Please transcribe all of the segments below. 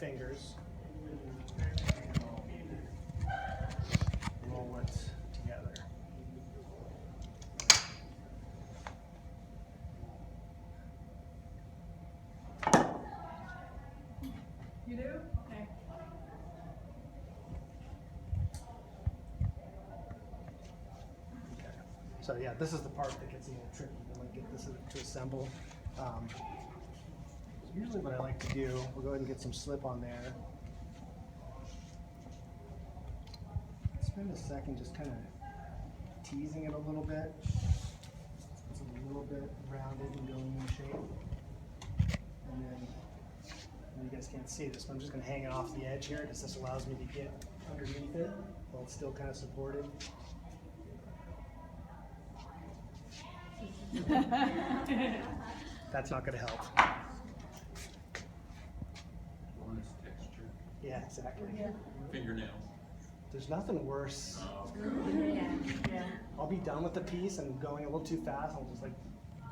fingers. Roll it together. You do? Okay. So yeah, this is the part that gets a little tricky to like get this to assemble. Usually what I like to do, we'll go ahead and get some slip on there. Spend a second just kind of teasing it a little bit. It's a little bit rounded and going in shape. And then, you guys can't see this, but I'm just going to hang it off the edge here because this allows me to get underneath it while it's still kind of supported. That's not going to help. Nice texture. Yeah, exactly. Yeah. Fingernails. There's nothing worse. Yeah. I'll be done with the piece and going a little too fast. I'll just like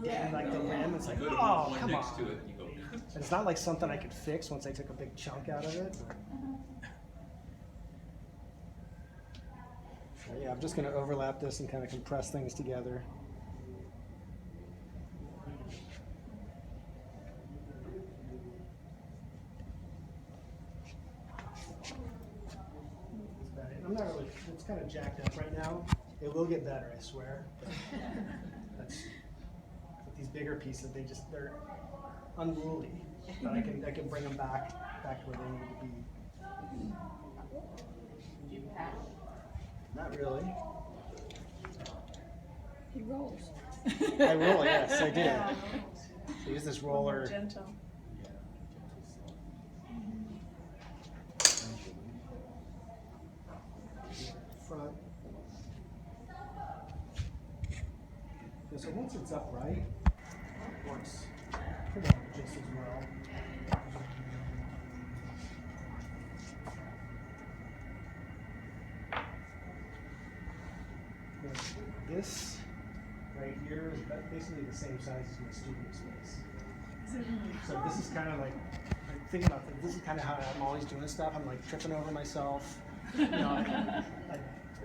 Yeah. like the rim. It's like, You go to oh, one come next on. to it, and you go. And it's not like something I could fix once I took a big chunk out of it. So yeah, I'm just going to overlap this and kind of compress things together. I'm not really, it's kind of jacked up right now. It will get better, I swear. That's, with these bigger pieces, they're unruly. But I can bring them back to where they need to be. You pass? Not really. He rolls. I roll, yes, I do. So use this roller. Gentle. Front. Yeah, so once it's upright, it works pretty much just as well. This right here is basically the same size as my studio space. So this is kind of like think about this. This is kind of how I'm always doing stuff. I'm like tripping over myself. You know, I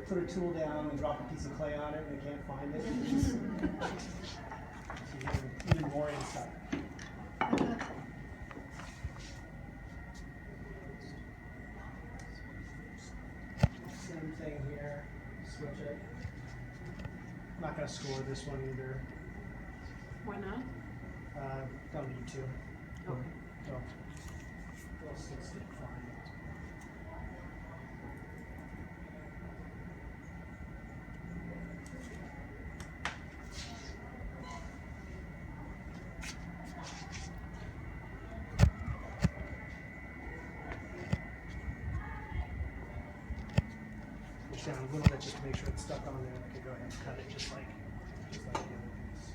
put a tool down and drop a piece of clay on it, and I can't find it. It's even more inside. Same thing here. Switch it. I'm not gonna score this one either. Why not? Don't need to. Okay. No. It'll still stick fine. Push down a little bit just to make sure it's stuck on there. I can go ahead and cut it just like the other piece.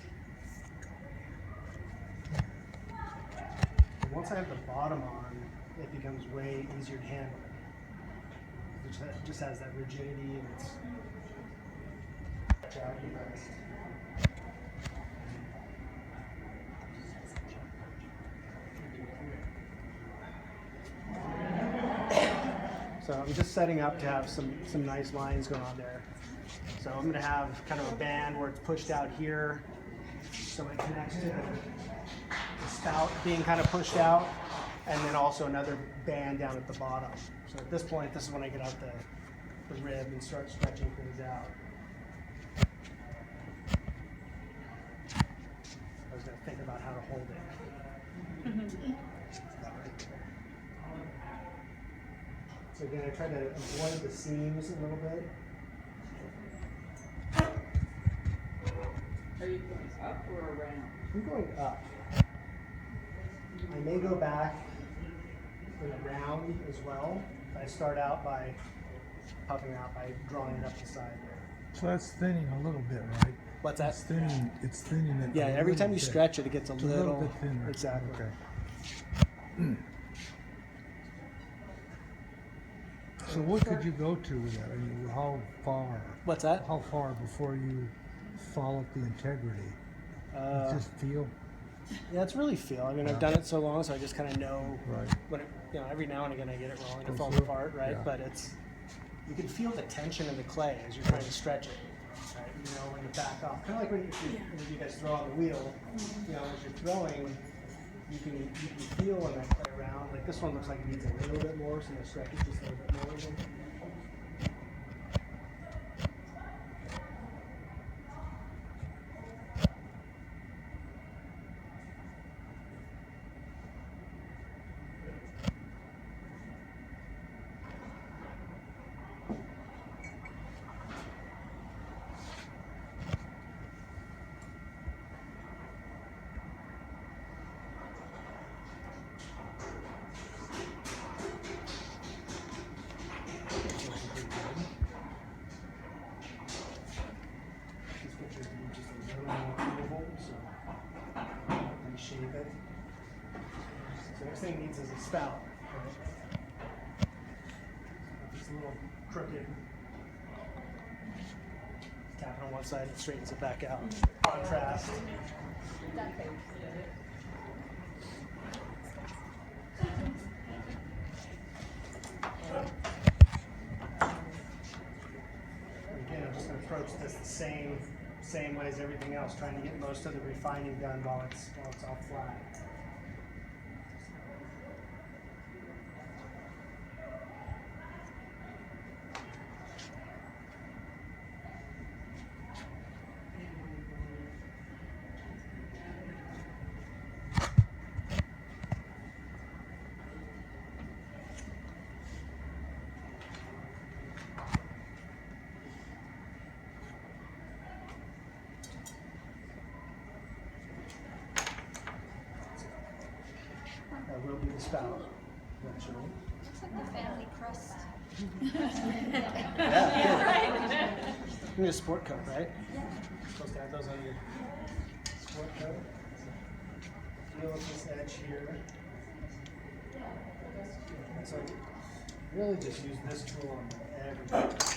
And once I have the bottom on, it becomes way easier to handle. It just has that rigidity and it's So I'm just setting up to have some nice lines going on there. So I'm going to have kind of a band where it's pushed out here, so it connects to the spout being kind of pushed out, and then also another band down at the bottom. So at this point, this is when I get out the rib and start stretching things out. I was going to think about how to hold it. That right there. So again, I try to avoid the seams a little bit. Are you going up or around? I'm going up. I may go back and around as well. I start out by puffing out by drawing it up the side there. So that's thinning a little bit, right? What's that? It's thinning it. Yeah, a every time little you bit. stretch it, it gets a It's little bit thinner. Exactly. Okay. So what could you go to with that? I mean, how far? What's that? How far before you follow the integrity? You just feel. Yeah, it's really feel. I mean, I've done it so long, so I just kind of know Right. when it, every now and again I get it wrong and it Goes falls through? apart, right? Yeah. But you can feel the tension in the clay as you're trying to stretch it, right? When you back off. Kind of like when you guys throw on the wheel, as you're throwing, you can feel when that clay around. Like this one looks like it needs a little bit more, so I'm going to stretch it just a little bit more. Shape it. So next thing it needs is a spout. Right? It's a little crooked. Tap it on one side and straightens it back out. Contrast. Again, I'm just going to approach this the same way as everything else, trying to get most of the refining done while it's all flat. That will be the spout, eventually. Looks like the family crest. Yeah, good. You need a sport coat, right? Yeah. You're supposed to have those on your sport coat. Feel this edge here. And so really just use this tool on everything.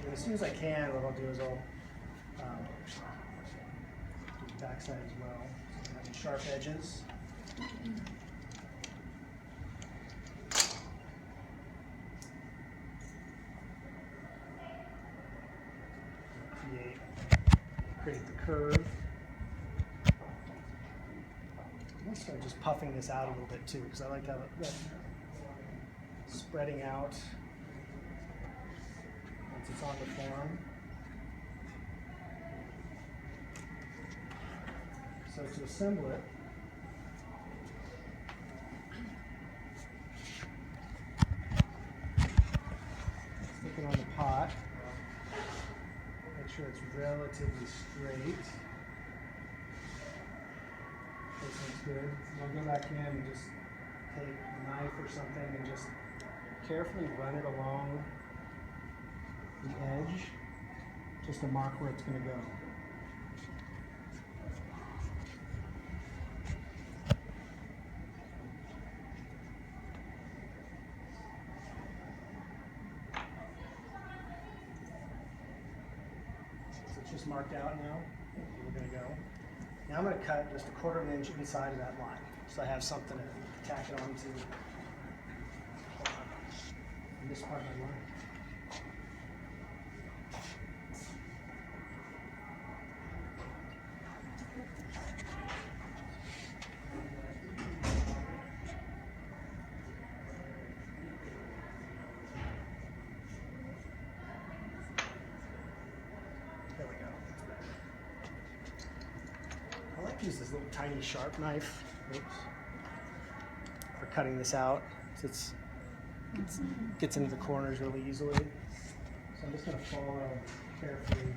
And as soon as I can, what I'll do is I'll do the backside as well. So I have sharp edges. Create the curve. I'm start just puffing this out a little bit too, because I like how that spreading out once it's on the form. So to assemble it, stick it on the pot. Make sure it's relatively straight. This one's good. And I'll go back in and just take a knife or something and just carefully run it along the edge, just to mark where it's going to go. So it's just marked out now. We're going to go. Now I'm going to cut just 1/4 inch inside of that line, so I have something to tack it onto in this part of the line. There we go. I like to use this little tiny sharp knife, for cutting this out. So it gets into the corners really easily. So I'm just going to follow carefully